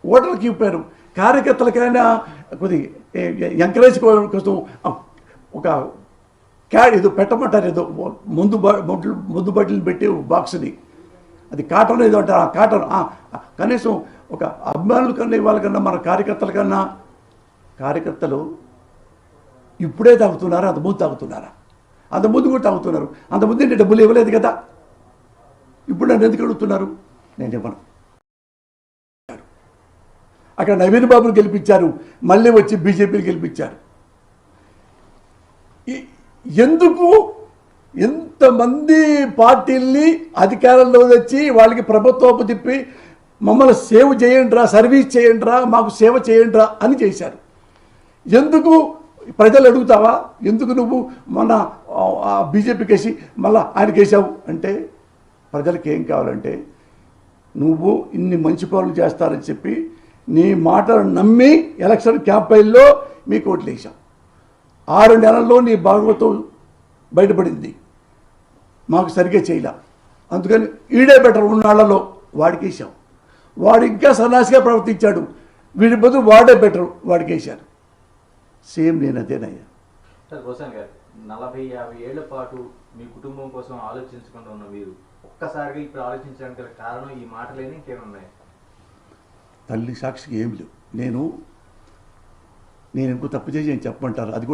ఓటర్లకు ఇవ్వారు. కార్యకర్తలకైనా కొద్ది ఎంకరేజ్ కోసం ఒక ఏదో పెట్టమంటారు, ఏదో ముందు బట్టలు పెట్టి బాక్స్ని, అది కాటన్ ఏదో అంటారు, ఆ కాటన్ కనీసం ఒక అభిమానుల కన్నా వాళ్ళకన్నా మన కార్యకర్తలు ఇప్పుడే తాగుతున్నారా, అంతకుముందు తాగుతున్నారా? అంతకుముందు కూడా తాగుతున్నారు. అంతకుముందు నేను డబ్బులు ఇవ్వలేదు కదా, ఇప్పుడు నన్ను ఎందుకు అడుగుతున్నారు? నేను ఇవ్వను. అక్కడ నవీన్ బాబుని గెలిపించారు, మళ్ళీ వచ్చి బీజేపీని గెలిపించారు. ఎందుకు ఎంతమంది పార్టీల్ని అధికారంలో వచ్చి వాళ్ళకి ప్రభుత్వపు తిప్పి మమ్మల్ని సేవ్ చేయండిరా, సర్వీస్ చేయండిరా, మాకు సేవ చేయండిరా అని చేశారు. ఎందుకు ప్రజలు అడుగుతావా? ఎందుకు నువ్వు మన బీజేపీకి వేసి మళ్ళీ ఆయనకి వేసావు అంటే, ప్రజలకు ఏం కావాలంటే నువ్వు ఇన్ని మంచి పనులు చేస్తారని చెప్పి నీ మాటలు నమ్మి ఎలక్షన్ క్యాంపెయిన్లో మీకు ఓట్లు వేసాం. 6 నెలల్లో నీ భాగవతం బయటపడింది, మాకు సరిగ్గా చేయలే. అందుకని ఈడే బెటర్ ఉన్నాళ్లలో వాడికి వేసాం. వాడు ఇంకా సన్నాసిగా ప్రవర్తించాడు, వీడి బదులు వాడే బెటర్, వాడికి వేశారు. సేమ్ నేను అదేనయ్యా. సార్ రోషన్ గారు, 40-50 ఏళ్ల పాటు మీ కుటుంబం కోసం ఆలోచించకుండా ఉన్న మీరు ఒక్కసారిగా ఇప్పుడు ఆలోచించడానికి కారణం ఈ మాటలేని ఇంకేమున్నాయి? తల్లి సాక్షికి ఏమి లేవు. నేను ఇంకో తప్పు చేసి చెప్పమంటారు, అది